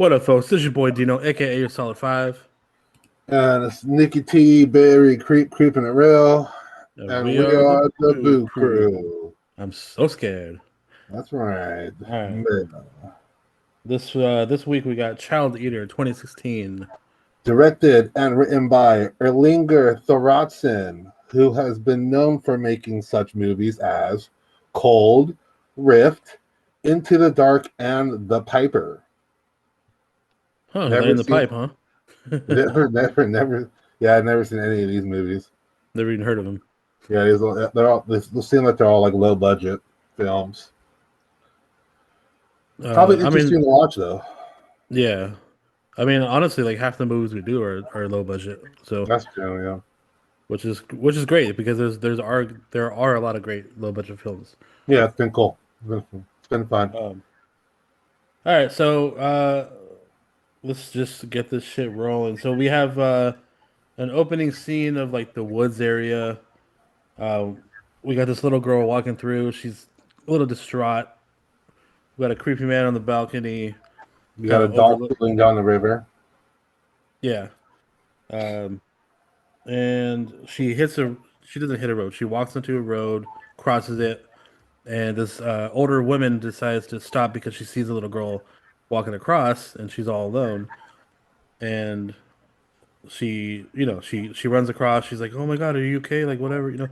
What up, folks? This is your boy Dino, aka your Solid Five, And it's Nikki T, Barry, Creeping It Real, and and we we are the are the Boo Boo Crew. Crew. I'm so scared. That's right. All right, Man. this week we got Child Eater 2016. Directed and written by Erlinger Thoroddsen, who has been known for making such movies as Cold, Rift, Into the Dark, and The Piper. Huh? Laying Never the seen, pipe, huh? never. Yeah, I've never seen any of these movies. Never even heard of him. Yeah, they seem like they're all like low budget films. Probably I mean, interesting to watch though. yeah. I mean, honestly, like half the movies we do are low budget, so That's true. Yeah. which is great because there are a lot of great low budget films. Yeah, it's been cool. It's been fun. Um, all right, so let's just get this shit rolling. So we have an opening scene of like the woods area. Uh, we got this little girl walking through. She's a little distraught. We got a creepy man on the balcony, You got kind a of dog overlook. pulling down the river. Yeah, um, and she hits a. She doesn't hit a road. She walks into a road, crosses it, and this older woman decides to stop because she sees a little girl walking across, and she's all alone. And she runs across. She's like, "Oh my God, are you okay?" Like whatever. So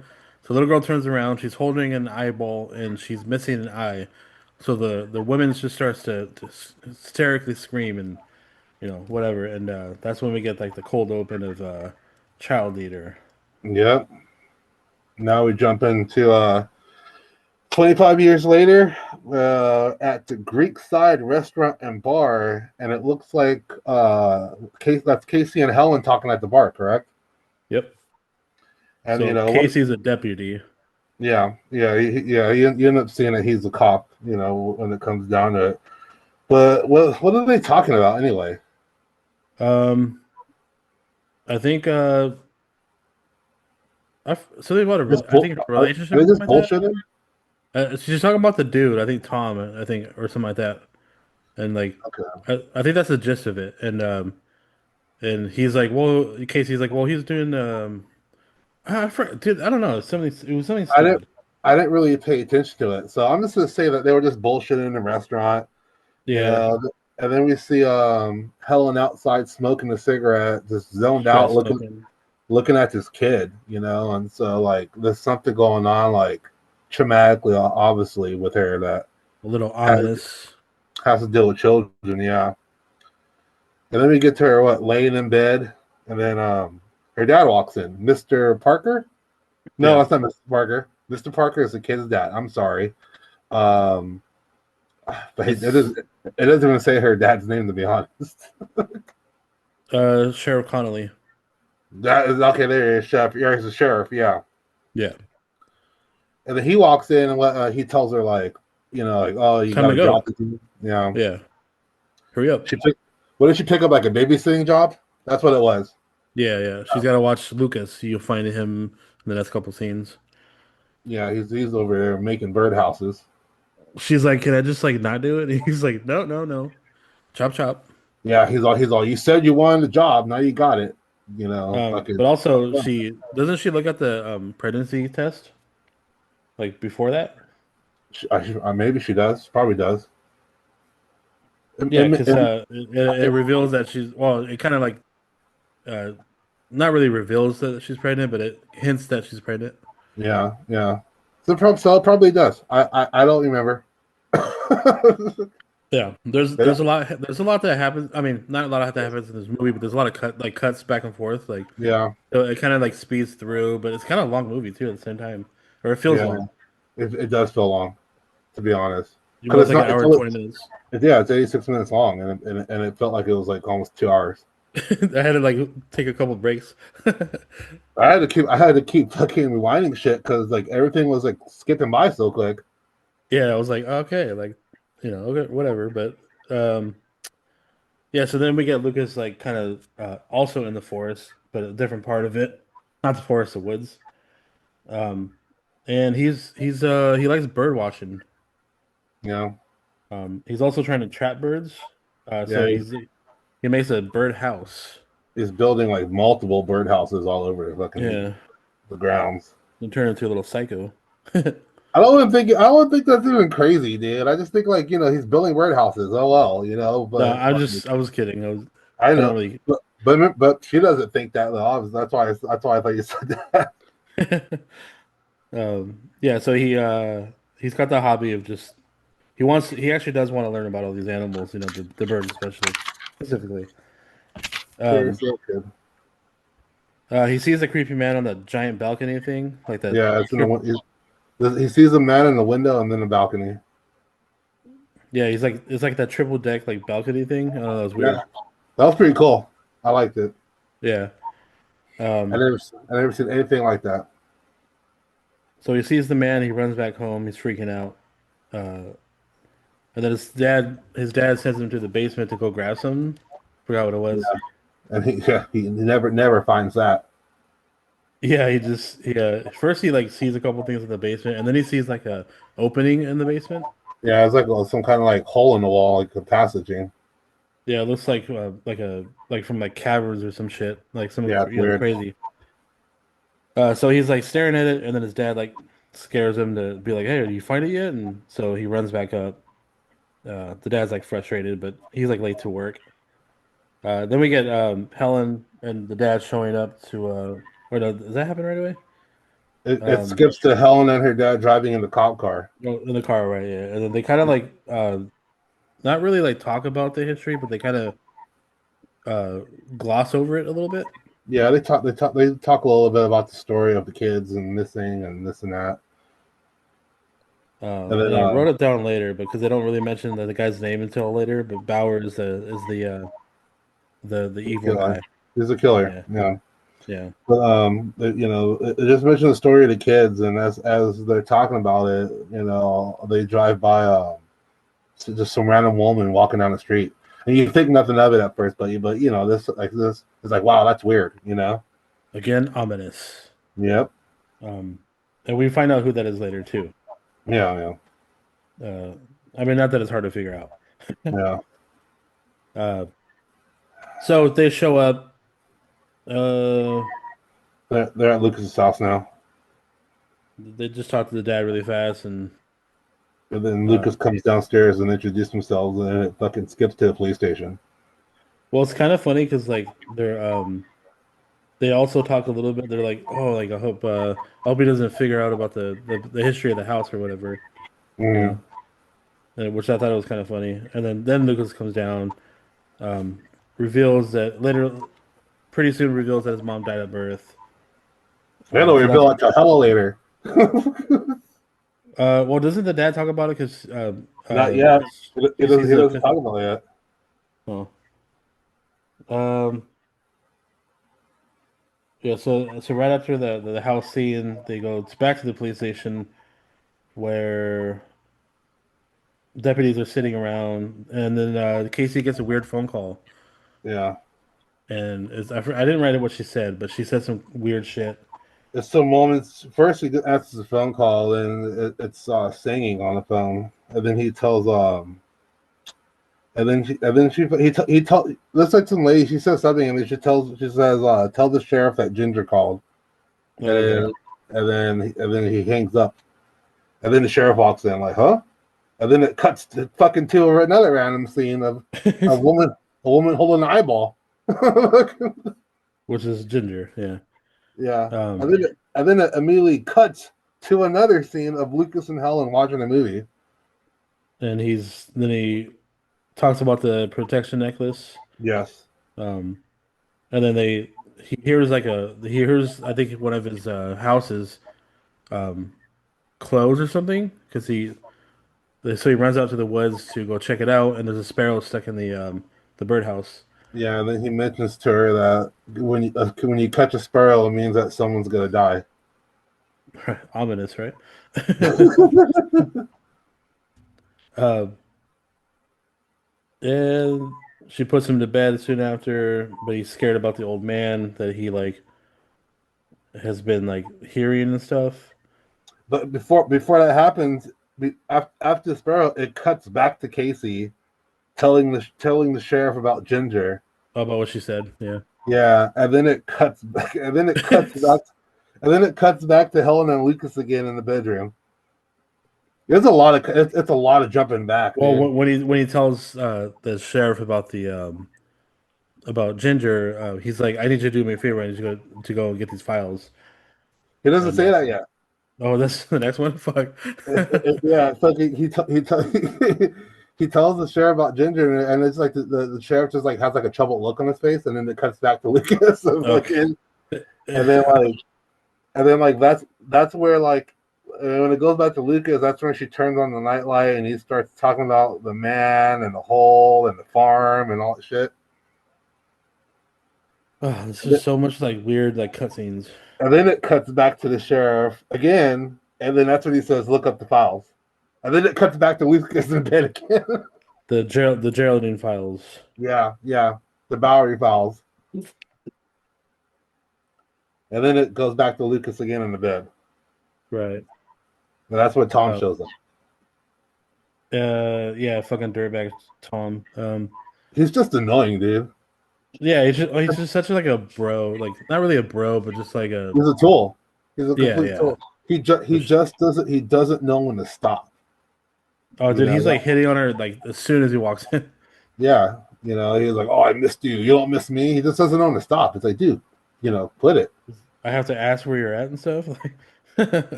the little girl turns around. She's holding an eyeball and she's missing an eye. So the woman just starts to hysterically scream and whatever. And that's when we get like the cold open of Child Eater. Yep. Now we jump into 25 years later at the Creekside restaurant and bar, and it looks like that's Casey and Helen talking at the bar, correct? Yep. And So what? Casey's a deputy. Yeah, yeah, you end up seeing that he's a cop. When it comes down to it. But what are they talking about anyway? Um, I think something about I think a Are relationship they or just something like that. bullshitting? She's talking about the dude. I think Tom. I think or something like that. And like Okay. I think that's the gist of it. And he's like, well, Casey's like, well, he's doing dude, I don't know, it was something I didn't stupid. I didn't really pay attention to it, so I'm just gonna say that they were just bullshitting in the restaurant, you Yeah, know. And then we see Helen outside smoking a cigarette, just zoned straight out, smoking, looking at this kid, and so like there's something going on, like traumatically, obviously, with her that a little has ominous. has to deal with children, yeah. And then we get to her laying in bed, and then her dad walks in, Mr. Parker. No, Yeah, that's not Mr. Parker. Mr. Parker is the kid's dad. I'm sorry. Um, but it's it doesn't even say her dad's name, to be honest. Sheriff Connolly. That is okay. There he is, sheriff. Yeah, he's a sheriff. Yeah. Yeah, And then he walks in and he tells her like, oh, you time got to a go. job to do. Yeah. Yeah, hurry up. She picked. What did she pick up? Like a babysitting job? That's what it was. Yeah, yeah. She's got to watch Lucas. You'll find him in the next couple scenes. Yeah, he's over there making birdhouses. She's like, can I just like not do it? And he's like, no, no, no. Chop chop. Yeah, he's all. You said you wanted the job. Now you got it. Fucking. But also, she doesn't she look at the pregnancy test like before that? Maybe she does. Probably does. Yeah, because it reveals that she's well. It kind of like uh, not really reveals that she's pregnant, but it hints that she's pregnant. Yeah, yeah. So it probably does. I don't remember. Yeah, there's a lot that happens. I mean, not a lot that happens in this movie, but there's a lot of cuts back and forth. Like Yeah, so it kind of like speeds through, but it's kind of a long movie too at the same time, or it feels yeah. long. It does feel long, to be honest. It Because was it's like an not. hour and 20 minutes. It's 86 minutes long, and it felt like it was like almost 2 hours. I had to like take a couple breaks. I had to keep fucking rewinding shit because like everything was like skipping by so quick. Yeah, I was like, okay, like okay, whatever. But yeah, so then we get Lucas like kind of also in the forest, but a different part of it, not the forest, the woods. Um, and he likes bird watching. You know. He's also trying to trap birds. So Yeah, he makes a bird house. he's building like multiple birdhouses all over the fucking Yeah, the grounds. and turn into a little psycho. I don't think that's even crazy, dude. I just think like he's building birdhouses. Oh well, No, but like, I was kidding. I I don't know, really. but she doesn't think that though. That's why I thought you said that. Yeah, so he's got the hobby of just he actually does want to learn about all these animals, the birds especially specifically. Um, Seriously, kid. he sees a creepy man on that giant balcony thing, like that Yeah, it's in trip. the he sees a man in the window and then a balcony. Yeah, he's like it's like that triple deck like balcony thing. I don't know, that was Yeah, weird. that was pretty cool. I liked it. Yeah. I Um, never I never seen anything like that. so he sees the man, he runs back home, he's freaking out. Uh, and then his dad sends him to the basement to go grab something. Forgot what it Yeah, was. and he never finds that. Yeah, first he like sees a couple things in the basement, and then he sees like a opening in the basement. Yeah, it's like some kind of like hole in the wall, like a passage. Yeah, it looks like a like from like caverns or some shit, like some Yeah, it's weird. crazy. So he's like staring at it, and then his dad like scares him to be like, "Hey, did you find it yet?" And so he runs back up. The dad's like frustrated, but he's like late to work. Then we get Helen and the dad showing up to or no, does that happen right away? It Um, skips to Helen and her dad driving in the cop car. no, in the car, right? Yeah, and then they kind of like not really like talk about the history, but they kind of uh gloss over it a little bit. Yeah, they talk a little bit about the story of the kids and missing and this and that. And then And I wrote it down later because they don't really mention the guy's name until later. But Bauer is the the evil killer. guy. He's a killer. Yeah, Yeah. yeah. But it just mentioned the story of the kids, and as they're talking about it, they drive by just some random woman walking down the street, and you think nothing of it at first, but this is like, wow, that's weird. Again, ominous. Yep. Um, and we find out who that is later too. Yeah, yeah, Uh, I mean, not that it's hard to figure out. yeah. Uh, so they show up. Uh, They're at Lucas's house now, they just talk to the dad really fast, and and then uh, Lucas comes downstairs and introduces themselves, and then it fucking skips to the police station. well, it's kind of funny because like they also talk a little bit. They're like, oh, like I hope he doesn't figure out about the history of the house or whatever, you Mm. know. Which I thought it was kind of funny. And then Lucas comes down, um, reveals that later, pretty soon reveals that his mom died at birth. They don't So reveal that's it till hella later. well, doesn't the dad talk about it? Because Not yet. He she doesn't. sees He a doesn't talk about it yet. oh um yeah. So right after the house scene, they go back to the police station where deputies are sitting around, and then Casey gets a weird phone call, Yeah. and I didn't write it what she said, but she said some weird shit. It's some moments. First, he answers the phone call, and it's singing on the phone, and then he tells and then he tell looks like some lady. She says something, and then she says tell the sheriff that Ginger called, and Oh yeah. and then he hangs up, and then the sheriff walks in like, huh? And then it cuts to fucking to another random scene of a woman holding an eyeball. Which is Ginger, yeah. Yeah, Um, and then it immediately cuts to another scene of Lucas and Helen watching a movie. and then he talks about the protection necklace. Yes. Um, and then he hears I think one of his houses um close or something because so he runs out to the woods to go check it out, and there's a sparrow stuck in the birdhouse. Yeah, and then he mentions to her that when you catch a sparrow, it means that someone's gonna die. Ominous, right? uh, and she puts him to bed soon after, but he's scared about the old man that he like has been like hearing and stuff. But before that happens, after the sparrow, it cuts back to Casey telling the sheriff about Ginger. Oh, about what she said. Yeah. Yeah, and then it cuts back, and then it cuts back, and then it cuts back to Helen and Lucas again in the bedroom. It's a lot of jumping back, Well, dude. when he tells the sheriff about the about Ginger, he's like, "I need you to do me a favor. I need you to go and get these files." He doesn't And say that yet. oh, that's the next one. Fuck. Yeah, it's like he tells the sheriff about Ginger, and it's like the sheriff just like has like a troubled look on his face, and then it cuts back to Lucas, and Okay. fucking, and then like that's where like when it goes back to Lucas, that's when she turns on the nightlight and he starts talking about the man and the hole and the farm and all that shit. Oh, there's just so much like weird like cutscenes. And then it cuts back to the sheriff again, and then that's when he says, "Look up the files." And then it cuts back to Lucas in bed again. The Geraldine files. Yeah, yeah, the Bowery files. And then it goes back to Lucas again in the bed. Right. And that's when Tom Uh, shows up. yeah, fucking dirtbag Tom. He's just annoying, dude. Yeah, he's just such like a bro, like not really a bro, but just like a He's a tool. He's a yeah, complete yeah. tool. He Which just doesn't know when to stop. oh, You dude, know he's that. like hitting on her like as soon as he walks in. Yeah. You know, he's like, "Oh, I missed you. You don't miss me." He just doesn't know when to stop. It's like, dude, quit it. I have to ask where you're at and stuff. Like,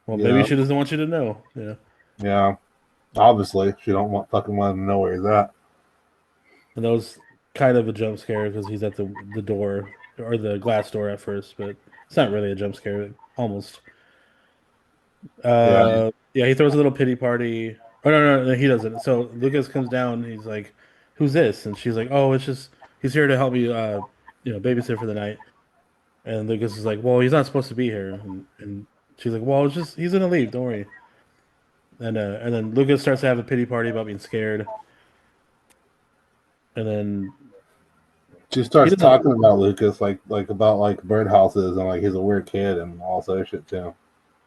well, You maybe know. she doesn't want you to know. Yeah, Yeah. Obviously, she don't want to know where he's at. and that was kind of a jump scare because he's at the door or the glass door at first, but it's not really a jump scare. Almost. Yeah. Yeah, he throws a little pity party. Oh no, he doesn't. So Lucas comes down. He's like, "Who's this?" And she's like, "Oh, it's just he's here to help me, babysit for the night." And Lucas is like, "Well, he's not supposed to be here." And she's like, "Well, it's just he's gonna leave. Don't worry." And then Lucas starts to have a pity party about being scared. And then She he starts doesn't. talking about Lucas like about like birdhouses and like he's a weird kid and all this other shit too.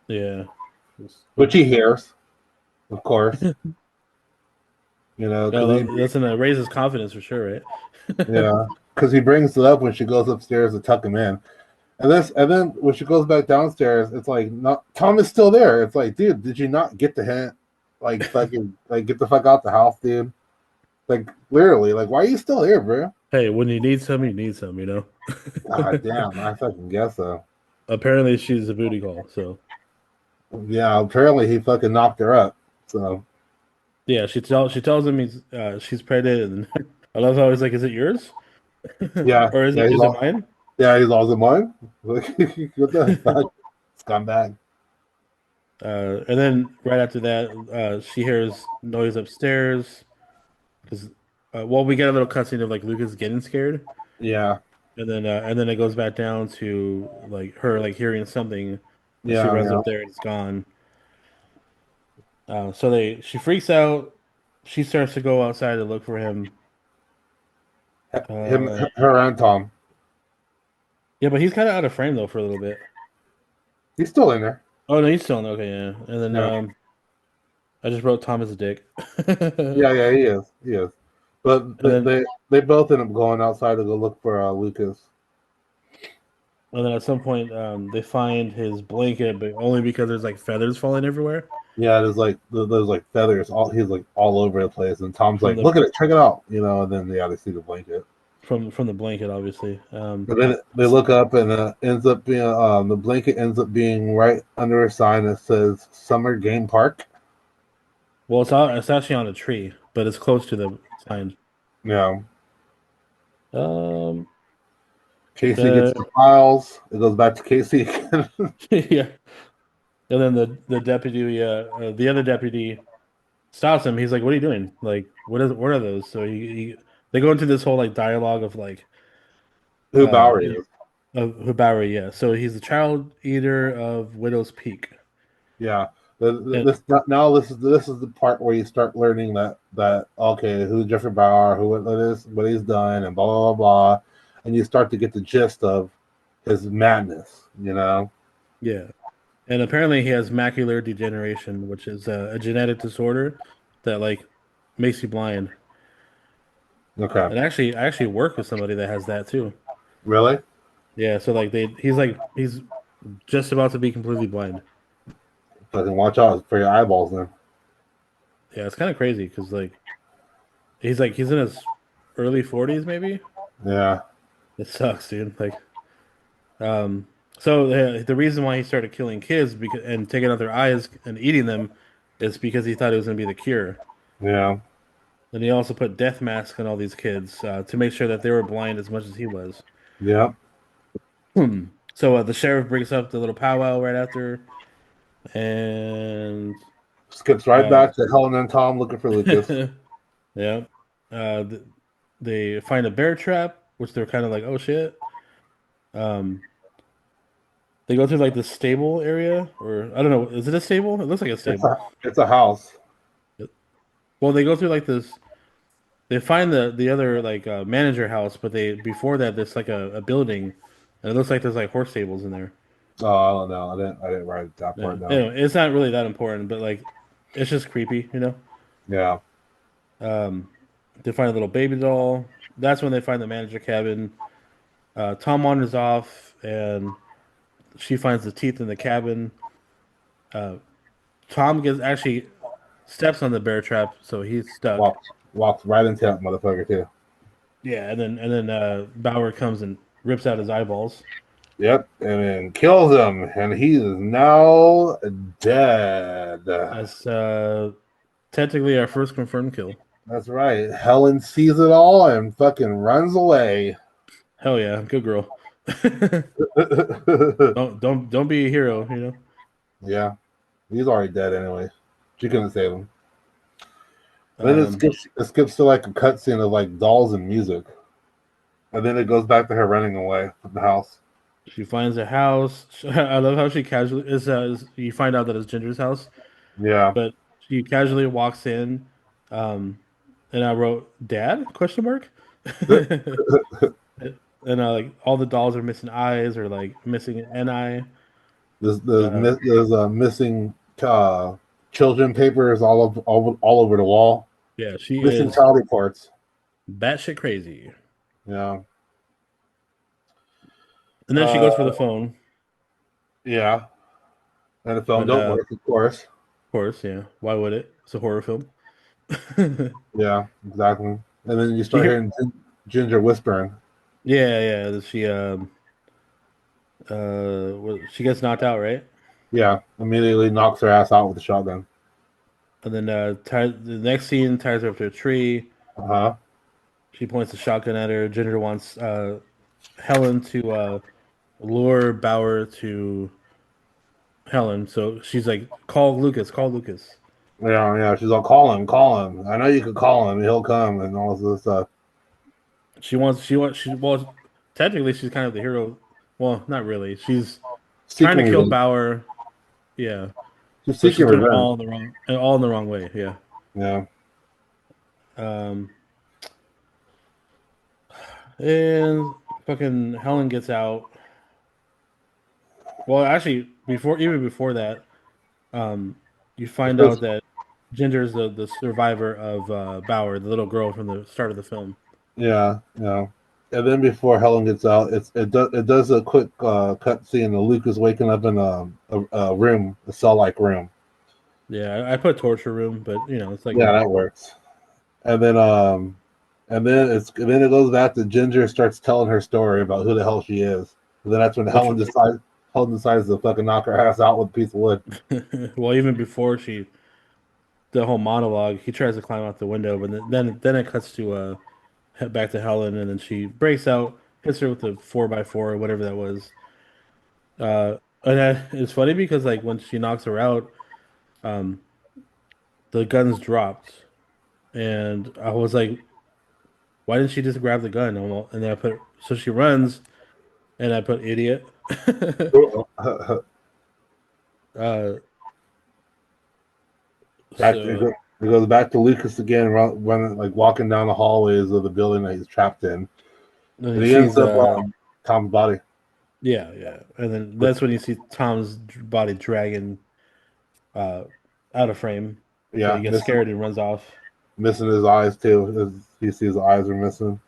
Yeah. Which he hears, of course. Because Well, that's gonna raise his confidence for sure, right? yeah, because he brings it up when she goes upstairs to tuck him in. And then when she goes back downstairs, it's like not Tom is still there. It's like, dude, did you not get the hint? Like fucking like get the fuck out the house, dude. Like literally, like why are you still here, bro? Hey, when you need some, you need some, you know? God damn, I fucking guess so. Apparently she's a booty call, so Yeah, apparently he fucking knocked her up. So yeah, she tells him she's pregnant, and I love how he's like, "Is it yours, yeah, or yeah, is it mine?" he's lost his mind. Like what the fuck, scumbag. And then right after that, she hears noise upstairs because well, we get a little cutscene of like Lucas getting scared, Yeah, and then it goes back down to like her like hearing something, and she yeah, runs yeah. up there and it's gone. So she freaks out. She starts to go outside to look for him. Him, Uh, her, and Tom. yeah, but he's kind of out of frame though for a little bit. He's still in there. Oh no, he's still in. Okay, yeah. And then Yeah, I just wrote Tom as a dick. yeah, yeah. He is. But And then they both end up going outside to go look for Lucas. at some point they find his blanket, but only because there's like feathers falling everywhere Yeah, there's like there's like feathers. He's like all over the place, and Tom's from like, the "Look at it, check it out," And then yeah, they see the blanket. from the blanket, obviously. And then they look up, and ends up being the blanket ends up being right under a sign that says Summer Game Park. Well, it's actually on a tree, but it's close to the sign. Yeah. Um, Casey gets the the files. It goes back to Casey again. yeah, and then the deputy, the other deputy stops him. He's like, "What are you doing? Like, what are those?" So they go into this whole like dialogue of like, Who Bowery you is. know, of Hubari, yeah. So he's the child eater of Widow's Peak, Yeah. and Now this is the part where you start learning that okay, who Jeffrey Bauer, who it is, what he's done, and blah blah blah blah, and you start to get the gist of his madness. yeah, and apparently he has macular degeneration, which is a genetic disorder that like makes you blind. Okay. And actually, I actually work with somebody that has that too. Really? Yeah, so like he's just about to be completely blind. Fucking watch out for your eyeballs then. Yeah, it's kind of crazy because he's in his early 40s maybe. Yeah. It sucks, dude. Um, so the reason why he started killing kids because and taking out their eyes and eating them is because he thought it was gonna be the cure. Yeah. And he also put death masks on all these kids to make sure that they were blind as much as he was. Yep. So the sheriff brings up the little powwow right after, and Skips right uh, back to Helen and Tom looking for Lucas. yeah, they find a bear trap, which they're kind of like, oh shit. Um, they go through like the stable area, or I don't know, is it a stable? It looks like a stable. It's a house. Well, they go through like this. They find the other like manager house, but they before that there's like a building, and it looks like there's like horse stables in there. Oh, I don't know. I didn't write that Yeah. part down. Anyway, it's not really that important, but like it's just creepy, you know. Yeah. Um, they find a little baby doll. That's when they find the manager cabin. Tom wanders off, and she finds the teeth in the cabin. Uh, Tom gets actually steps on the bear trap, so he's stuck. Walked right into that motherfucker too. Yeah, and then Bauer comes and rips out his eyeballs. Yep. And then kills him, and he is now dead. That's technically our first confirmed kill. That's right. Helen sees it all and fucking runs away. Hell yeah, good girl. Don't be a hero, you know. Yeah. He's already dead anyway. She couldn't save him. Then Um, it skips to like a cutscene of like dolls and music. And then it goes back to her running away from the house. she finds a house. I love how she casually you find out that it's Ginger's house, Yeah. but she casually walks in, um, and I wrote "Dad?" question mark, and like all the dolls are missing eyes or like missing an eye. Uh, There's missing children papers all over the wall. yeah, she Missing is child reports. batshit crazy. Yeah. And then she goes for Uh, the phone, yeah. And the phone but don't work, of course. of course, yeah, why would it? It's a horror film. Yeah, exactly. And then you You start hear, hearing Ginger whispering. yeah, yeah. She gets knocked out, right? Yeah, immediately knocks her ass out with a shotgun. And then the next scene ties her up to a tree. Uh huh. She points a shotgun at her. Ginger wants Helen to lure Bauer to Helen. So she's like, call Lucas, call Lucas. Yeah, yeah. She's like, call him. I know you could call him. He'll come and all this stuff. Well, technically she's kind of the hero. Well, not really. She's trying Seeking to kill revenge. Bauer. Yeah, She's but she's seeking doing it revenge. all in the wrong way. Yeah. Yeah. Um, and fucking Helen gets out. Well, actually, even before that, um, you find Because out that Ginger's the survivor of Bauer, the little girl from the start of the film. yeah, yeah. And then before Helen gets out, it does a quick cut scene of Lucas waking up in a room, a cell like room. Yeah, I put torture room, but you know, it's like Yeah, that works. And then it goes back to Ginger starts telling her story about who the hell she is. And then that's when which, Helen decides to fucking knock her ass out with a piece of wood. well, even before the whole monologue, he tries to climb out the window, but then it cuts to back to Helen, and then she breaks out, hits her with the 4x4 or whatever that was. And it's funny because like when she knocks her out, um, the guns dropped, and I was like, why didn't she just grab the gun? And then I put so she runs, and I put idiot. uh, so It goes back to Lucas again, running like walking down the hallways of the building that he's trapped in, and and he ends she's up Tom's body. yeah, yeah, and then that's when you see Tom's body dragging uh out of frame, so he Yeah, gets scared and runs off. missing his eyes too. He sees his eyes are missing.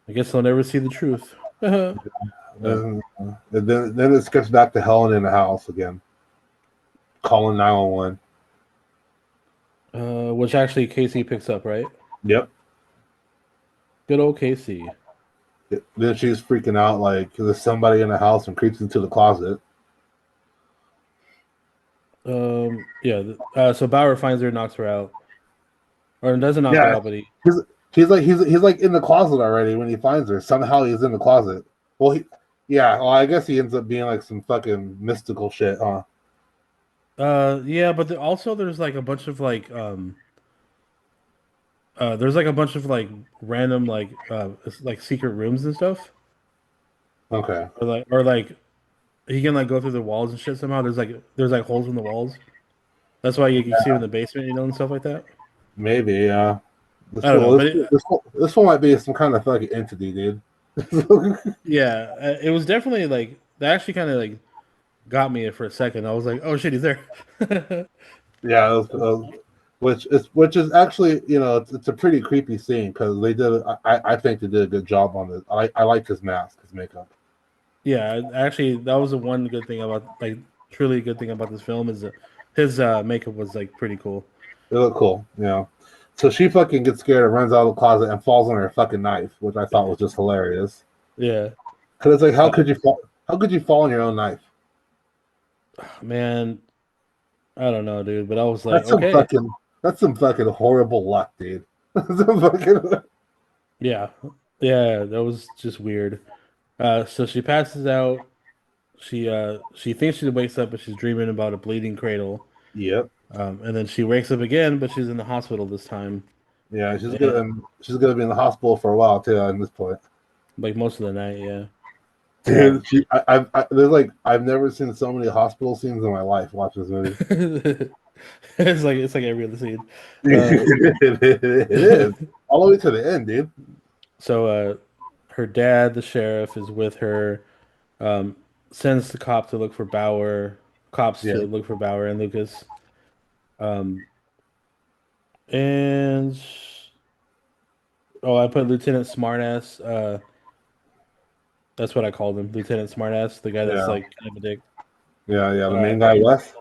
I guess they'll never see the truth. uh, And then it skips back to Helen in the house again, calling 911. which actually Casey picks up, right? Yep. Good old Casey. Then she's freaking out like there's somebody in the house and creeps into the closet. Yeah. So Bauer finds her, knocks her out, or doesn't knock her Yeah, out, but he. he's he's like in the closet already when he finds her. Somehow he's in the closet. Well, yeah. Well, I guess he ends up being like some fucking mystical shit, huh? Yeah, but also there's like a bunch of there's like a bunch of like random like secret rooms and stuff, Okay, or like he can like go through the walls and shit somehow. There's like holes in the walls. That's why you see him in the basement, and stuff like that. maybe. Yeah. I don't know, but This one might be some kind of fucking entity, dude. yeah, it was definitely like that. Actually, kind of like got me for a second. I was like, oh shit, he's there. Yeah, which is actually it's a pretty creepy scene because they did I think they did a good job on it. I liked his mask, his makeup. Yeah, actually, that was the one good thing about like truly good thing about this film is that his makeup was like pretty cool. It looked cool. So she fucking gets scared and runs out of the closet and falls on her fucking knife, which I thought was just hilarious. Yeah, Because it's like, how uh, could you fall? How could you fall on your own knife? man, I don't know, dude, but I was like, That's some okay, fucking that's some fucking horrible luck, dude. Some fucking, yeah, yeah, that was just weird. So she passes out. She thinks she wakes up, but she's dreaming about a bleeding cradle. yep. And then she wakes up again, but she's in the hospital this time, Yeah, and she's gonna be in the hospital for a while too at this point. like most of the night, yeah. Um, Dude, there's like I've never seen so many hospital scenes in my life. Watch this movie. it's like every other scene. Uh, It is all the way to the end, dude. so her dad, the sheriff, is with her. Um, sends the cops Yeah. to look for Bauer and Lucas. Um, and I put Lieutenant Smartass. That's what I called him, Lieutenant Smartass, the guy that's Yeah, like kind of a dick. yeah. The Uh, main guy, Wes.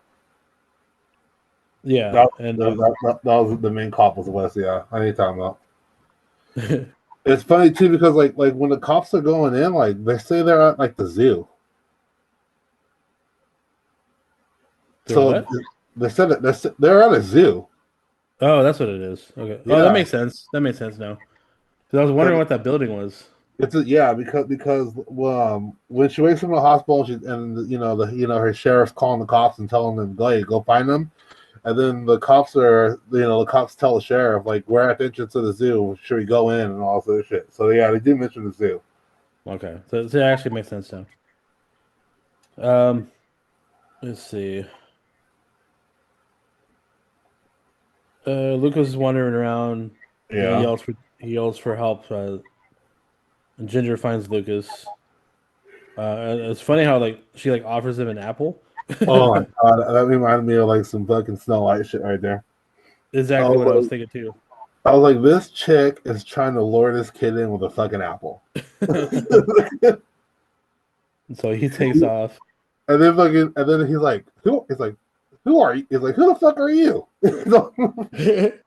yeah, That, and that was the main cop was Wes. Yeah, I need to talk about. It's funny too because like when the cops are going in, like they say they're at like the zoo. they're So what? they said that they're at a zoo. Oh, that's what it is. Okay. Oh, that Yeah, makes sense. That makes sense now. Because I was wondering what that building was. yeah, because when she wakes up in the hospital, and her sheriff's calling the cops and telling them, "Hey, go find them." And then the cops tell the sheriff like, "We're at the entrance of the zoo. Should we go in?" and all this other shit. So yeah, they do mention the zoo. Okay, so it actually makes sense now. Um, let's see. Lucas is wandering around. Yeah. He yells for help. And Ginger finds Lucas. And it's funny how like she like offers him an apple. Oh my god, that reminded me of like some fucking Snow White shit right there. I Exactly was what I was like, thinking too. this chick is trying to lure this kid in with a fucking apple. So he takes off. And then he's like, who? He's like, who are you? He's like, who the fuck are you? that,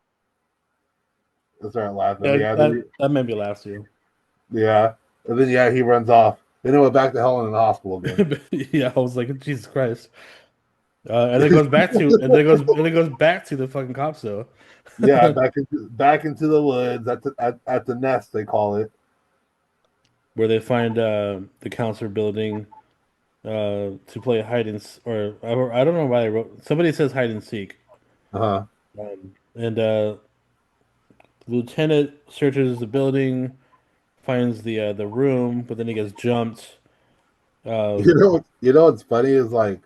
I started laughing. Yeah, that made me laugh too. yeah, and then yeah, he runs off. Then he went back to Helen in the hospital again. Yeah, I was like, Jesus Christ. And then goes back to the fucking cops though. Yeah, back into the woods at the nest they call it. Where they find the counselor building to play or I don't know why I wrote somebody says hide and seek. Uh-huh. And Lieutenant searches the building, finds the room, but then he gets jumped. Uh, What's funny is like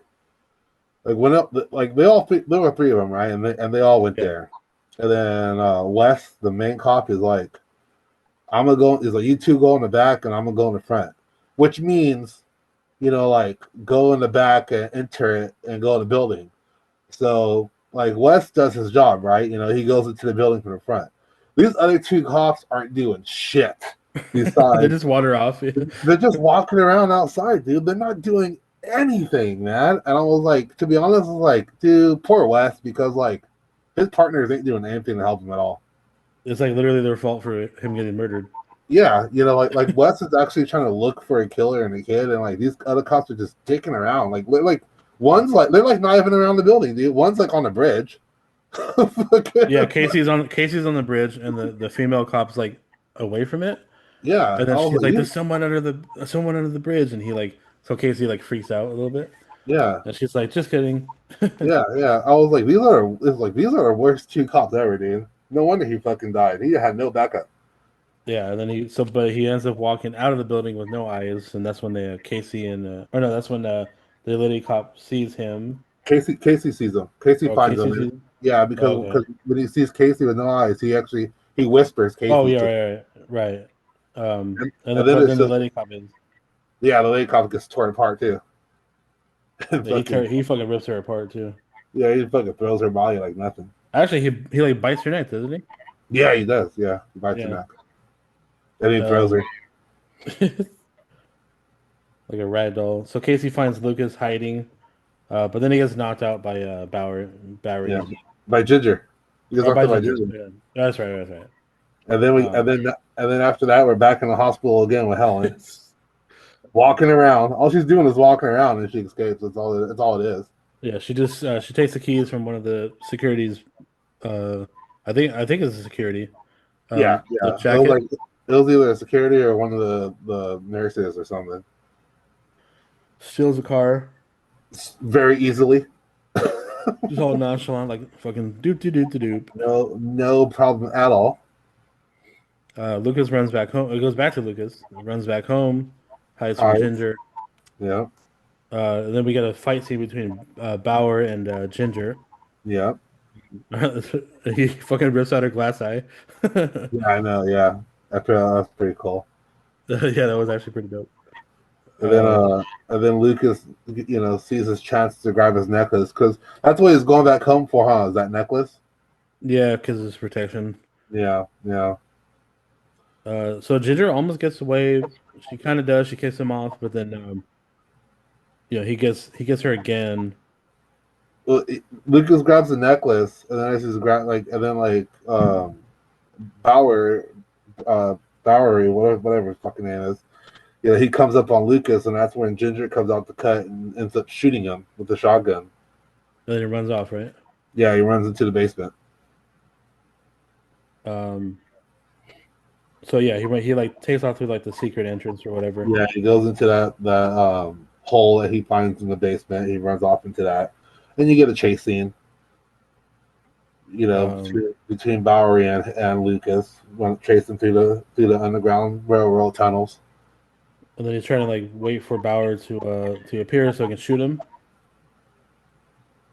when like there were three of them, right? And they all went yeah, there. And then Wes, the main cop, is like, I'm gonna go. He's like, you two go in the back, and I'm gonna go in the front, which means, like go in the back and enter it and go in the building. So like Wes does his job, right? You know, he goes into the building from the front. These other two cops aren't doing shit. They Besides, just wander off. they're just walking around outside, dude. They're not doing anything, man. And I was like, to be honest, I was like, dude, poor Wes, because like his partners ain't doing anything to help him at all. It's like literally their fault for him getting murdered. Yeah, you know, like Wes is actually trying to look for a killer and a kid, and like these other cops are just dicking around. Like one's like they're like not even around the building, dude. One's like on the bridge. Yeah, Casey's on the bridge, and the female cop's like away from it, Yeah, and I then was she's like, like, "There's someone under the bridge," and he like, so Casey like freaks out a little bit, yeah, and she's like, "Just kidding." yeah. I was like, these are the worst two cops ever, dude. No wonder he fucking died. He had no backup. Yeah, and then but he ends up walking out of the building with no eyes, and that's when Casey and or no, that's when the lady cop sees him. Casey sees him. Casey Oh, finds Casey him. sees. Yeah, Oh, okay. because when he sees Casey with no eyes, he whispers Oh Casey yeah, to, right. And and then then but it's then the just lady cop is. yeah, the lady cop gets torn apart too. And Yeah, fucking he fucking rips her apart too. yeah, he fucking throws her body like nothing. Actually, he like bites her neck, doesn't he? Yeah, he does. Yeah, he bites her Yeah. neck and he throws her. Um, like a rag doll. So Casey finds Lucas hiding, but then he gets knocked out by Yeah, Bowery. by Ginger. He gets Oh, knocked by out by Ginger. Ginger. Yeah, that's right. That's right. And then Um, after that, we're back in the hospital again with Helen, walking around. All she's doing is walking around, and she escapes. That's all it is. yeah, she takes the keys from one of the securities. Uh, I think it's a security. Yeah, The yeah. jacket It was either a security or one of the nurses or something. steals the car. Very easily. Just all nonchalant, like fucking doop doop doop doop. No problem at all. Lucas runs back home. It goes back to Lucas. Runs back home, hides from Hi. Ginger. Yeah, And then we get a fight scene between Bauer and Ginger. yeah, He fucking rips out her glass eye. yeah. I know. Yeah, that's pretty cool. Yeah, that was actually pretty dope. And then Uh, Lucas, sees his chance to grab his necklace because that's what he's going back home for, huh? Is that necklace? yeah, because it's protection. Yeah, yeah. So Ginger almost gets away. She kind of does. She kicks him off, but then he gets her again. Well, Lucas grabs the necklace, and then as he's and then Bauer, Bowery, whatever his fucking name is. Yeah, he comes up on Lucas, and that's when Ginger comes out the cut and ends up shooting him with the shotgun. And then he runs off, right? Yeah, he runs into the basement. Um, so yeah, he like takes off through like the secret entrance or whatever. Yeah, he goes into that hole that he finds in the basement. He runs off into that, and you get a chase scene. Um, Between Bowery and Lucas, chasing through the underground railroad tunnels. and then he's trying to like wait for Bauer to appear so he can shoot him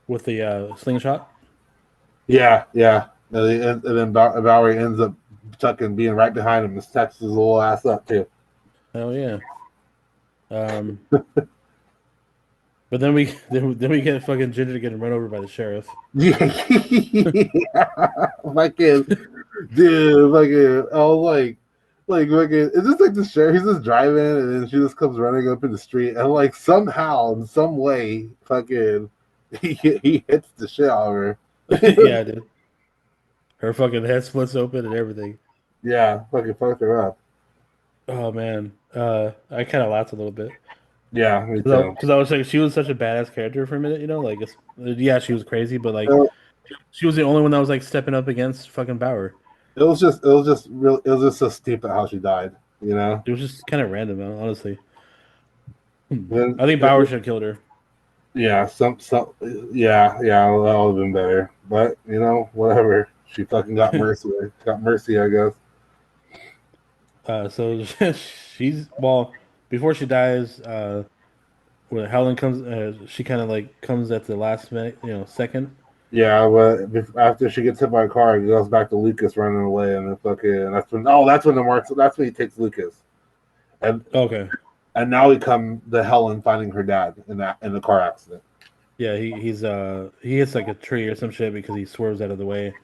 with the slingshot. Yeah, yeah. And then Bowery ends up tucking being right behind him and snatches his little ass up too. Hell yeah. Um, but then we then we get fucking Ginger getting run over by the sheriff. Yeah, fucking dude, fucking. I was fucking. It's just like the sheriff. He's just driving, and then she just comes running up in the street, and like somehow, in some way, fucking, he hits the shit out of her. Yeah, dude. Her fucking head splits open and everything. Yeah, fucking fucked her up. Oh man, I kind of laughed a little bit Yeah, me because too. I was like, she was such a badass character for a minute, like yeah, she was crazy, but like It, she was the only one that was like stepping up against fucking Bauer. it was just so stupid how she died. You know. It was just kind of random, man, honestly. Then, I think Bauer should have killed her. yeah, yeah, that would have been better. But whatever. She fucking got mercy. Got mercy, I guess. So she's well before she dies. When Helen comes, she kind of like comes at the last minute, second. Yeah, but after she gets hit by a car, it goes back to Lucas running away, and then fucking that's when he takes Lucas, and Okay. now we come to Helen finding her dad in the car accident. Yeah, he hits like a tree or some shit because he swerves out of the way.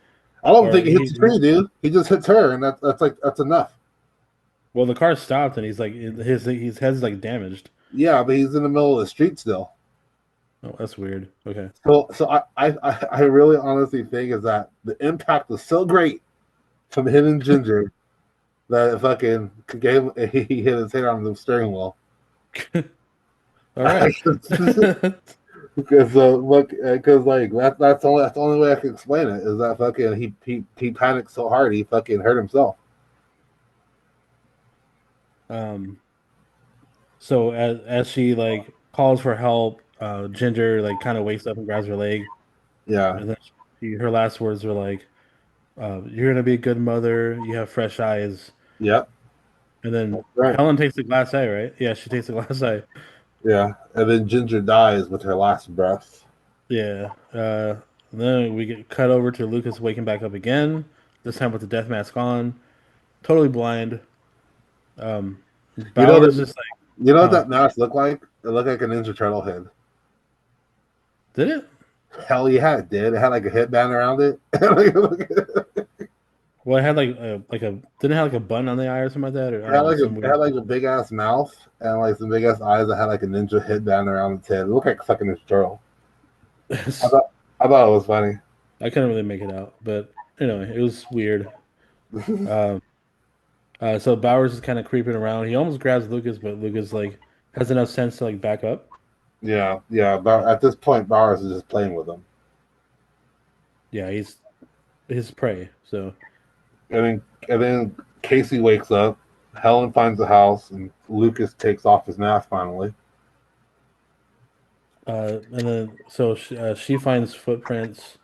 I don't Or think he hits the tree, dude. He just hits her, and that's enough. well, the car stopped and he's like his head's like damaged. Yeah, but he's in the middle of the street still. Oh, that's weird. Okay. So I really honestly think is that the impact was so great from hitting Ginger that it fucking gave he hit his head on the steering wheel. All right. Because look, because like that's the only way I can explain it is that fucking he panicked so hard he fucking hurt himself. um. So as she like calls for help, Ginger like kind of wakes up and grabs her leg, Yeah. and then her last words were like, "You're gonna be a good mother. You have fresh eyes." Yep. And then That's right. Helen takes the glass eye, right? Yeah, she takes the glass eye. Yeah. And then Ginger dies with her last breath. Yeah. Then we get cut over to Lucas waking back up again. This time with the death mask on, totally blind. You know Bauer's that just like, you know what huh? that mask looked like? It looked like a Ninja Turtle head. Did it? Hell yeah, it did. It had like a headband around it. Well, it had like a didn't it have like a bun on the eye or something like that, or I don't know, some It had weird. like a big ass mouth and like some big ass eyes that had like a ninja headband around its head. It looked like a fucking Ninja Turtle. I thought I thought it was funny. I couldn't really make it out, but anyway, it was weird. Um, so Bowers is kind of creeping around. He almost grabs Lucas, but Lucas like has enough sense to like back up. Yeah, yeah. But at this point, Bowers is just playing with him, Yeah, he's his prey. So, and then Casey wakes up. Helen finds the house, and Lucas takes off his mask finally. and then so she finds footprints.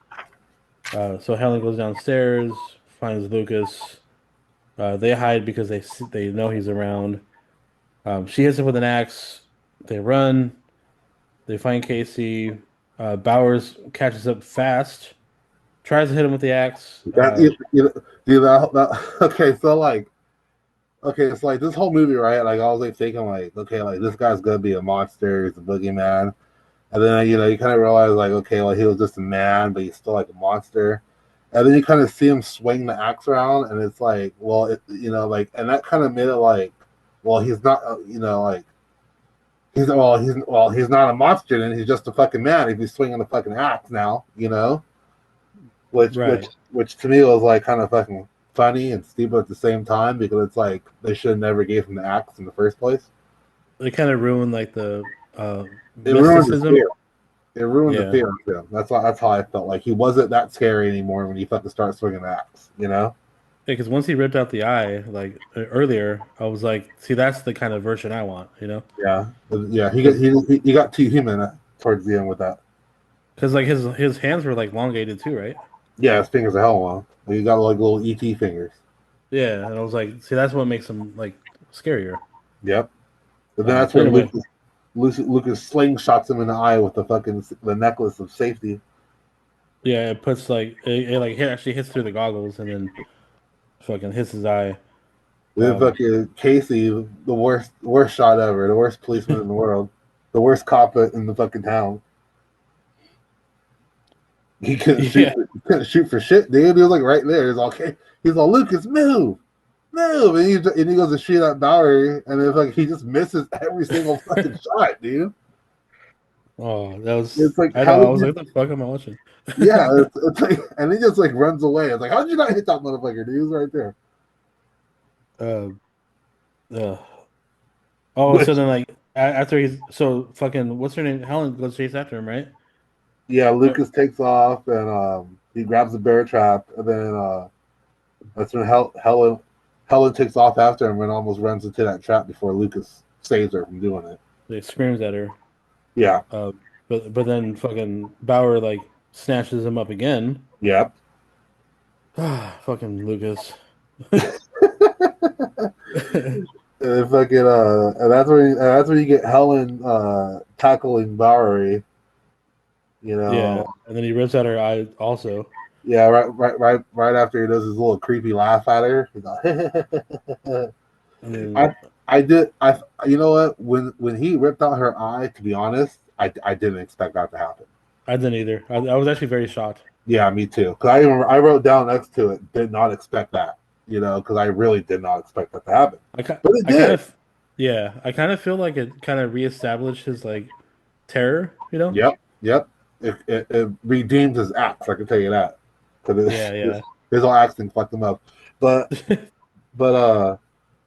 So Helen goes downstairs, finds Lucas. They hide because they know he's around. She hits him with an axe. They run. They find Casey. Bowers catches up fast, tries to hit him with the axe. That dude, okay. So like, okay, it's like this whole movie, right? Like I was like thinking, like, okay, like this guy's gonna be a monster. He's a boogeyman. And then you kind of realize like, okay, like he was just a man, but he's still like a monster. And then you kind of see him swing the axe around, and it's like, well, like, and that kind of made it like, well, he's not, like he's not a monster, and he's just a fucking man if he's swinging the fucking axe now, which which Right. which to me was like kind of fucking funny and stupid at the same time because it's like they should have never gave him the axe in the first place. They kind of ruin like the It ruined the mysticism. fear. It ruined the Yeah. fear of him. That's how I felt. Like he wasn't that scary anymore when he fucking started swinging the axe. Yeah, because once he ripped out the eye, like earlier, I was like, see, that's the kind of version I want, you know? Yeah, yeah. He got Because he got too human towards the end with that. like his hands were like elongated too, right? Yeah, his fingers are hell long. He got like little ET fingers. Yeah, and I was like, see, that's what makes him like scarier. Yep. But then that's But when anyway, Lucas slingshots him in the eye with the necklace of safety. yeah, it puts like it like actually hits through the goggles and then fucking hits his eye. Then Um, fucking Casey, the worst shot ever, the worst policeman in the world, the worst cop in the fucking town. He couldn't shoot. yeah, He couldn't shoot for shit, dude. He was like right there. He's all okay. He's all Lucas, move, move, and he goes to shoot at Bowery, and it's like he just misses every single fucking shot, dude. oh, that was It's like I how know I did was you? like, what the fuck am I watching? Yeah, it's like, and he just like runs away. It's like how did you not hit that motherfucker, dude? He was right there. uh, uh, oh, so Which then like after he's so fucking what's her name? Helen goes chase after him, right? yeah, Uh, Lucas takes off and he grabs the bear trap, and then that's when Helen takes off after him and almost runs into that trap before Lucas saves her from doing it. He screams at her. Yeah, Uh, but then fucking Bauer like snatches him up again. yeah. Fucking Lucas. And fucking and that's when you get Helen tackling Bowery. You Yeah, know, and then he rips out her eye also. yeah, right after he does his little creepy laugh at her. He's like, And then I I did I you know what when he ripped out her eye. To be honest, I didn't expect that to happen. I didn't either. I was actually very shocked. Yeah, me too. Because I wrote down next to it, did not expect that. Because I really did not expect that to happen, but it I kind did. of, yeah, I kind of feel like it kind of reestablished his like terror, you know? Yep, yep. It redeemed his acts. I can tell you that. Because Yeah, yeah. his whole acting fucked him up. But but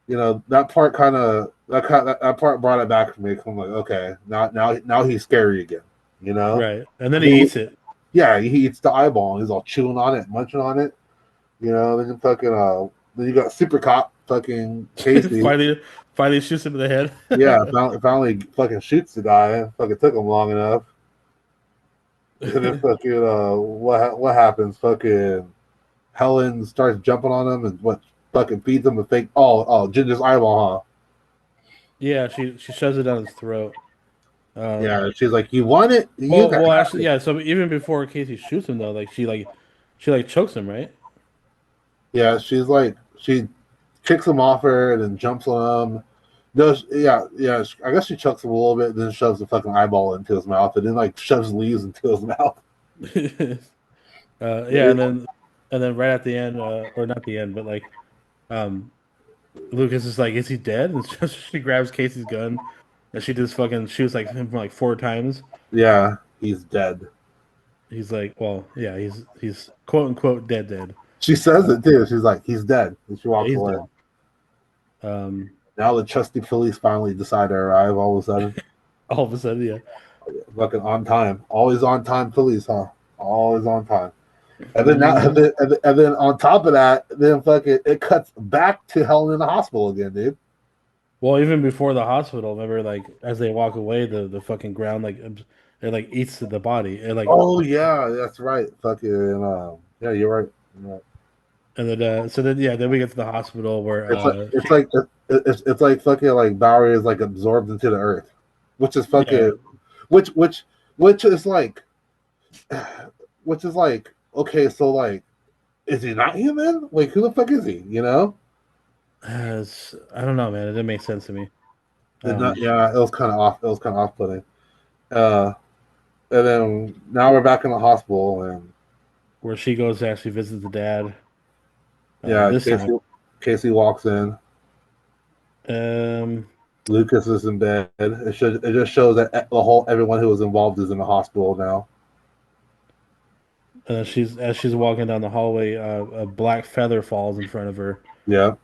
that part that part brought it back for me. 'Cause I'm like, okay, now he's scary again. You know, Right. And then 'Cause he eats it. yeah, he eats the eyeball. And he's all chewing on it, munching on it. Then you fucking then you got Super Cop fucking Casey. Finally, finally shoots him in the Yeah, head. finally fucking shoots the guy. Fucking took him long enough. And then fucking what happens? Fucking Helen starts jumping on him and what fucking feeds him a fake Ginger's eyeball, huh? Yeah, she shoves it down his throat. Yeah, she's like, you want it? You got Well, actually, it. yeah. So even before Casey shoots him, though, like she like chokes him, right? Yeah, she's like she kicks him off her and then jumps on him. No, yeah. I guess she chucks him a little bit, then shoves the fucking eyeball into his mouth, and then like shoves leaves into his mouth. Yeah, and then right at the end, or not the end, but like, um, Lucas is like, "Is he dead?" And she grabs Casey's gun, and she just fucking shoots like him like four times. Yeah, he's dead. He's like, "Well, yeah, he's quote unquote dead, dead." She says Uh, it too. She's like, he's dead, and she yeah, walks he's away. dead. Um, Now the trusty police finally decide to arrive. All of a sudden, all of a sudden, yeah. fucking on time, always on time police, huh? Always on time. And then now, Hmm. and then on top of that, then fucking it cuts back to Helen in the hospital again, dude. Well, even before the hospital, remember, like as they walk away, the fucking ground like it like eats the body. It like Oh yeah, that's right. Fucking yeah, you're right. You're right. and then so then yeah, then we get to the hospital where It's like it's she like it's like fucking like Bowery is like absorbed into the earth, which is yeah. fucking which which which is like which is like okay, so like is he not human? Like who the fuck is he? I don't know, man. It didn't make sense to me. It not, Um, yeah, it was kind of off. It was kind of off putting. Uh, and then now we're back in the hospital, and where she goes to actually visit the dad. yeah, This time, Casey walks in. um, Lucas is in bed. It just shows that the whole everyone who was involved is in the hospital now. she's as she's walking down the hallway, a black feather falls in front of her, Yeah.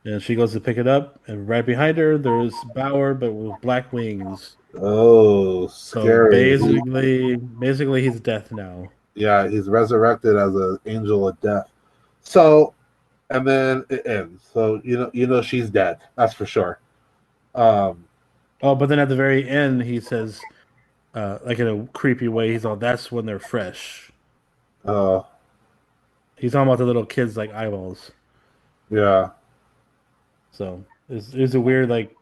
and she goes to pick it up, and right behind her there's Bauer, but with black wings. Oh, So scary. basically, he's death now. Yeah, he's resurrected as an angel of death. So, and then it ends. So she's dead. That's for sure. Um. Oh, but then at the very end, he says, like in a creepy way, he's all, "That's when they're fresh." Uh. He's talking about the little kids like eyeballs. Yeah. So it's a weird like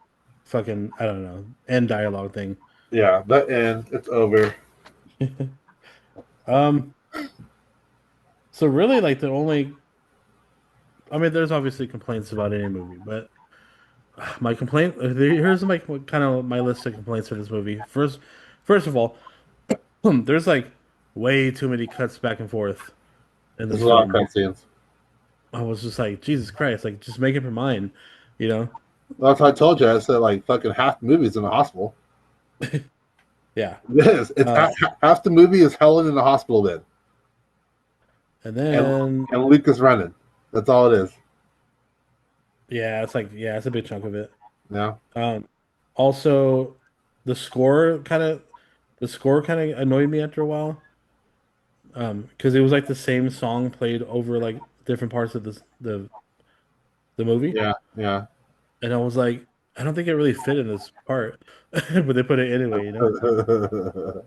fucking I don't know end dialogue thing. Yeah. That ends. It's over. Um. So really, like the only I mean, there's obviously complaints about any movie, but my complaint here's my kind of my list of complaints for this movie. First of all, there's like way too many cuts back and forth in There's this a lot of film. cutscenes. I was just like, Jesus Christ, like just make it for mine, you know? That's what I told you. I said like fucking half the movie's in the hospital. Yeah. It is. It's Uh, half the movie is Helen in the hospital bed, and and then and Luke is running. That's all it is. yeah, it's like yeah, it's a big chunk of it. Yeah. Um, also the score kind of the score kind of annoyed me after a while. Because it was like the same song played over like different parts of the movie, Yeah. Yeah. and I was like, I don't think it really fit in this part, but they put it anyway, you know. It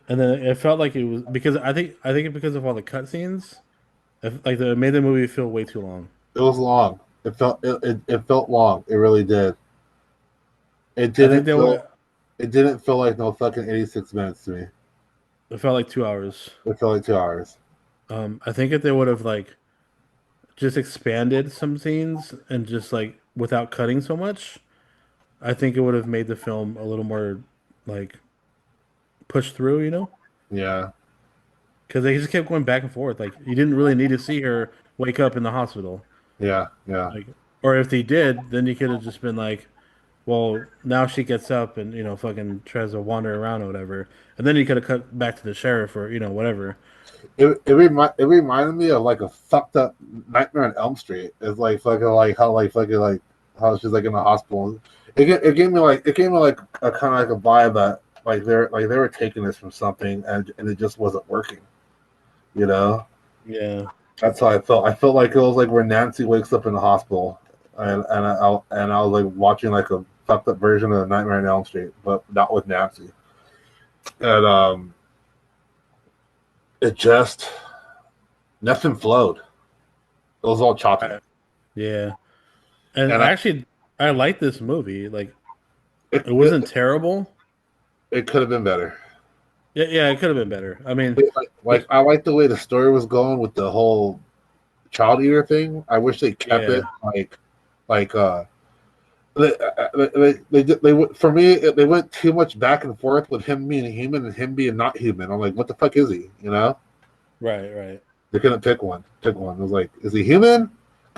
And then it felt like it was because I think because of all the cutscenes, like it made the movie feel way too long. was long. It felt long. It really did. It I think didn't they feel would. it didn't feel like no fucking 86 minutes to me. It felt like 2 hours. It felt like 2 hours. I think if they would have like just expanded some scenes and just like without cutting so much, I think it would have made the film a little more like pushed through, you know? Yeah, because they just kept going back and forth. Like you didn't really need to see her wake up in the hospital. yeah, yeah. Like, or if they did, then you could have just been like, well, now she gets up and fucking tries to wander around or whatever, and then you could have cut back to the sheriff or whatever. It reminded me of like a fucked up Nightmare on Elm Street. It's like fucking like fucking like how she's like in the hospital. It gave me like a kind of like a vibe that like they were taking this from something and it just wasn't working. You know, Yeah, that's how I felt. I felt like it was like where Nancy wakes up in the hospital, and I was like watching like a fucked up version of Nightmare on Elm Street, but not with Nancy. And it just nothing flowed. It was all choppy. yeah. And And actually, I like this movie. Like, it, it it wasn't terrible. it could have been better. Yeah, yeah, it could have been better. I mean, Like I like the way the story was going with the whole child eater thing. I wish they kept it yeah, like for me they went too much back and forth with him being human and him being not human. I'm like, what the fuck is he? You know, right, right. they couldn't pick one. Pick one. It was like, is he human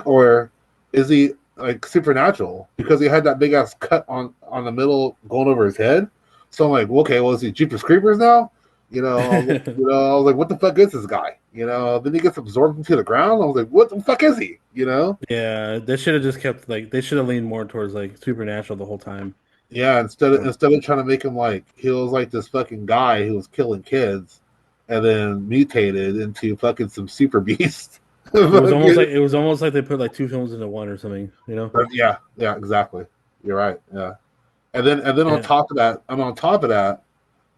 or is he like supernatural? Because he had that big ass cut on the middle going over his head. So I'm like, okay, well, is he Jeepers Creepers now? I was like, what the fuck is this guy? Then he gets absorbed into the ground. I was like, what the fuck is he? Yeah, they should have just kept like they should have leaned more towards like supernatural the whole time. Yeah, instead of trying to make him like he was like this fucking guy who was killing kids, and then mutated into fucking some super beast. It was almost like they put like two films into one or something, you know? Yeah, yeah, exactly. You're right. Yeah, and then And on top of that,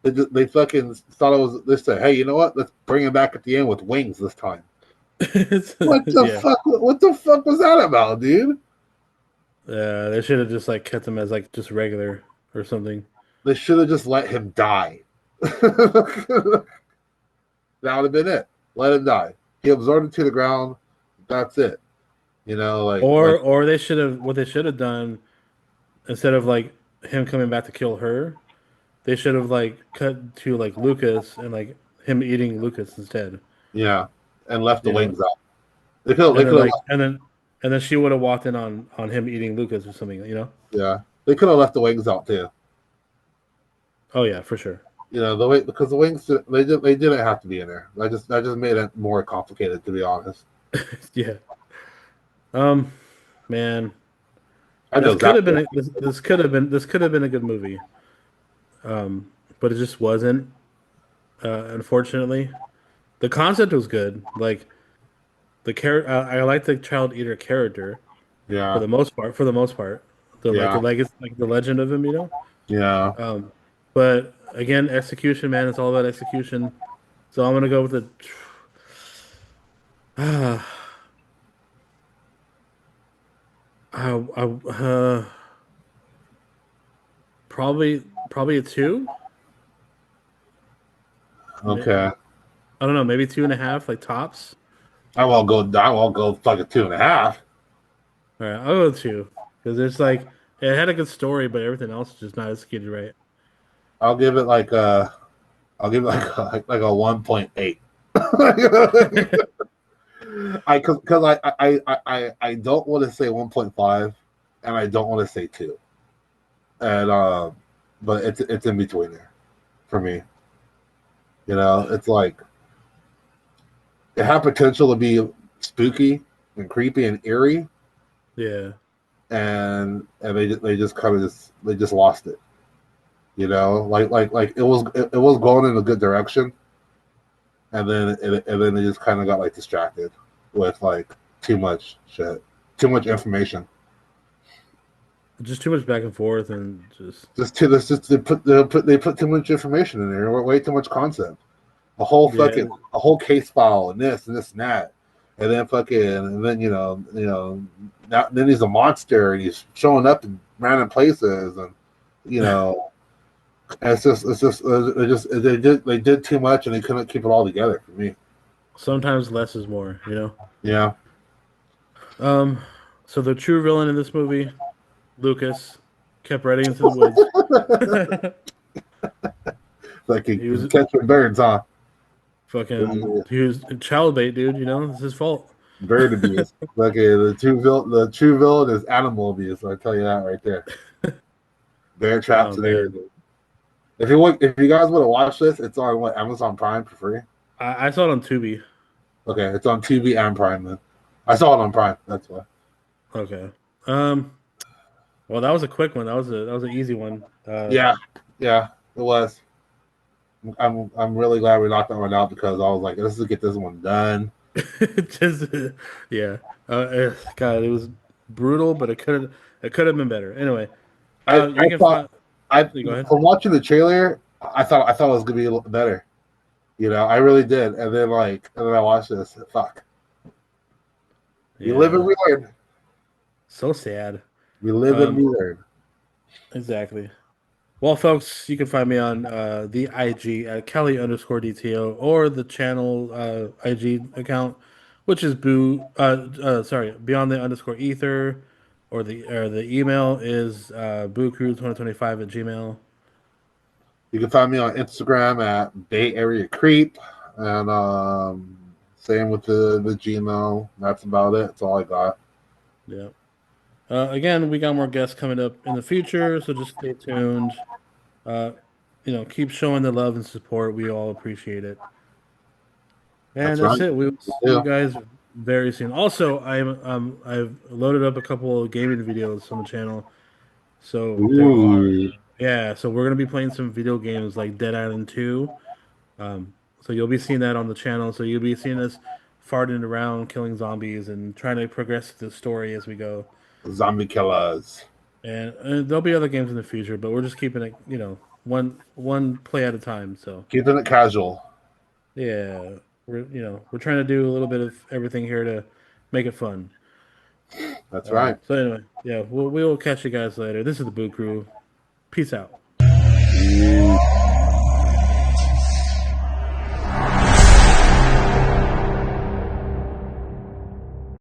they fucking thought it was. They said, hey, you know what? Let's bring him back at the end with wings this time. What the yeah. fuck? What the fuck was that about, dude? Yeah, they should have just like kept them as like just regular or something. They should have just let him die. That would have been it. Let him die. He absorbed it to the ground. That's it. Or they should have what they should have done instead of like him coming back to kill her, they should have like cut to like Lucas and like him eating Lucas instead. yeah, and left the You know, wings out. They could and then have like and then she would have walked in on him eating Lucas or something, you know? yeah, they could have left the wings out too. Oh yeah, for sure. The way because the wings they didn't have to be in there. I just made it more complicated to be honest. Yeah. Man, I know this could have exactly. been a good movie. Um, but it just wasn't. Unfortunately, the concept was good. Like I like the child eater character for Yeah, the most part. For the most part, the yeah, legacy, like the legend of him, you know. yeah. Um, but again, execution, man. It's all about execution. So I'm gonna go with the. Probably a two. Okay. I don't know, maybe two and a half, like tops. I won't go fucking 2.5. All right, I'll go with two because it's like it had a good story, but everything else is just not executed right. I'll give it like I'll give it like a 1.8. I because I don't want to say 1.5 and I don't want to say 2. And but it's in between there for me. It's like it had potential to be spooky and creepy and eerie, Yeah, and they just kind of they just lost it. Like it was going in a good direction, and then they just kind of got like distracted with like too much shit, too much information. just too much back and forth and just They put too much information in there, way too much concept. yeah. A whole case file and this and that, and then now, then he's a monster and he's showing up in random places and you know and they did too much and they couldn't keep it all together for me. Sometimes less is more, you know. Yeah, Um, so the true villain in this movie, Lucas, kept riding into the woods. Like He he's was catching birds, huh? fucking. He was child bait, dude. You know, it's his fault. Bird abuse. Okay, the true villain is animal abuse. I tell you that right there. Bear traps Oh and man, everything. If you guys want to watch this, it's on what Amazon Prime for free. I saw it on Tubi. Okay, it's on TV and Prime. Then I saw it on Prime. That's why. Okay. Um. Well, that was a quick one. That was an easy one. Yeah, yeah, it was. I'm really glad we knocked that one out because I was like, let's just get this one done. just yeah. God, it was brutal, but it could have been better. Anyway, I you can thought find. I Go ahead. from watching the trailer, I thought it was gonna be a little better. You know, I really did. And then I watched this. Fuck. We live and Yeah. we learn. So sad. We live and we Um. learn. Exactly. Well, folks, you can find me on the IG at Kelly underscore DTO or the channel IG account, which is sorry, beyond the underscore ether, or the email is boocrew2025 at Gmail. You can find me on Instagram at Bay Area Creep, and same with the Gmail. That's about it. That's all I got. Yeah. Again, we got more guests coming up in the future, so just stay tuned. Uh, keep showing the love and support. We all appreciate it. And That's that's right. it. We will see you Yeah. guys very soon. Also, I've loaded up a couple of gaming videos on the channel. So there are Ooh, yeah, so we're gonna be playing some video games like Dead Island 2. So you'll be seeing that on the channel. So you'll be seeing us farting around, killing zombies, and trying to progress the story as we go. zombie killers. And there'll be other games in the future, but we're just keeping it, one play at a time. So Keeping it casual. yeah, we're trying to do a little bit of everything here to make it fun. That's right. So anyway, yeah, we will catch you guys later. This is the Boo Crew. Peace out. Ooh.